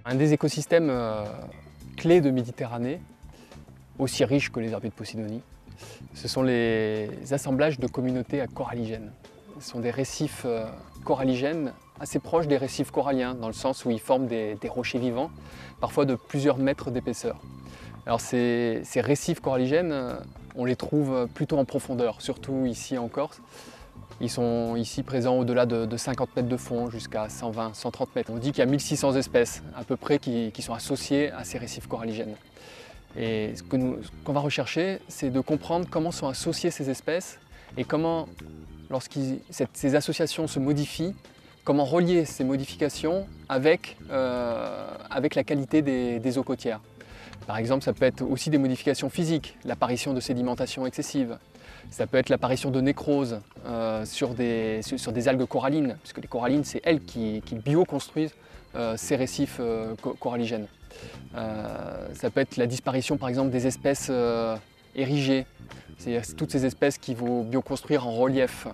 Un des écosystèmes clés de Méditerranée, aussi riche que les herbiers de Posidonie, ce sont les assemblages de communautés coralligènes. Ce sont des récifs coralligènes assez proches des récifs coralliens, dans le sens où ils forment des rochers vivants, parfois de plusieurs mètres d'épaisseur. Alors ces récifs coralligènes, on les trouve plutôt en profondeur, surtout ici en Corse. Ils sont ici présents au-delà de 50 mètres de fond, jusqu'à 120, 130 mètres. On dit qu'il y a 1600 espèces à peu près qui sont associées à ces récifs coralligènes. Et ce qu'on va rechercher, c'est de comprendre comment sont associées ces espèces et comment, ces associations se modifient, comment relier ces modifications avec la qualité des eaux côtières. Par exemple, ça peut être aussi des modifications physiques, l'apparition de sédimentation excessive. Ça peut être l'apparition de nécrose sur des algues corallines, puisque les corallines, c'est elles qui bioconstruisent ces récifs coralligènes. Ça peut être la disparition, par exemple, des espèces érigées, c'est-à-dire toutes ces espèces qui vont bioconstruire en relief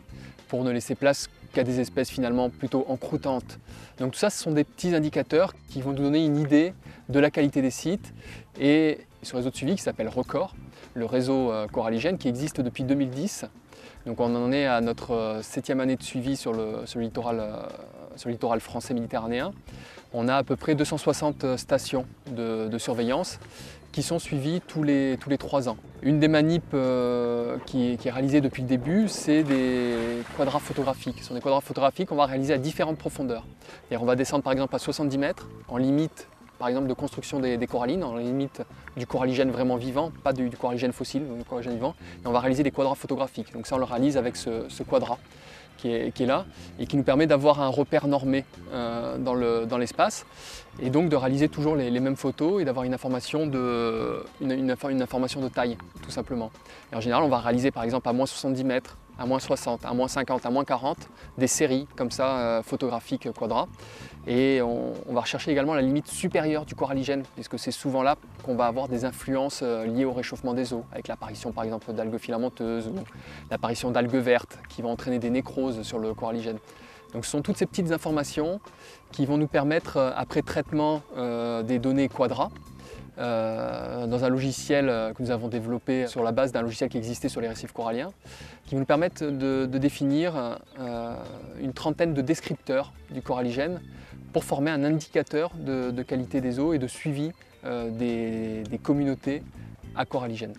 pour ne laisser place qu'à des espèces finalement plutôt encroutantes. Donc tout ça, ce sont des petits indicateurs qui vont nous donner une idée de la qualité des sites. Et ce réseau de suivi qui s'appelle RECOR, le réseau coralligène qui existe depuis 2010. Donc on en est à notre 7e année de suivi sur le littoral français méditerranéen. On a à peu près 260 stations de surveillance qui sont suivies tous les 3 ans. Une des manips qui est réalisée depuis le début, c'est des quadras photographiques. Ce sont des quadras photographiques qu'on va réaliser à différentes profondeurs. On va descendre par exemple à 70 mètres, en limite par exemple de construction des corallines, en limite du coralligène vraiment vivant, pas du coralligène fossile, du coralligène vivant. Et on va réaliser des quadras photographiques. Donc ça on le réalise avec ce quadra qui est là et qui nous permet d'avoir un repère normé dans l'espace et donc de réaliser toujours les mêmes photos et d'avoir une information de taille tout simplement. Et en général on va réaliser par exemple à moins 70 mètres, à moins 60, à moins 50, à moins 40 des séries comme ça photographiques quadra. Et on va rechercher également la limite supérieure du coralligène puisque c'est souvent là qu'on va avoir des influences liées au réchauffement des eaux avec l'apparition par exemple d'algues filamenteuses ou l'apparition d'algues vertes qui vont entraîner des nécroses sur le coralligène. Donc ce sont toutes ces petites informations qui vont nous permettre, après traitement des données quadra, dans un logiciel que nous avons développé sur la base d'un logiciel qui existait sur les récifs coralliens, qui nous permettent de définir une trentaine de descripteurs du coralligène pour former un indicateur de qualité des eaux et de suivi des communautés coralligènes.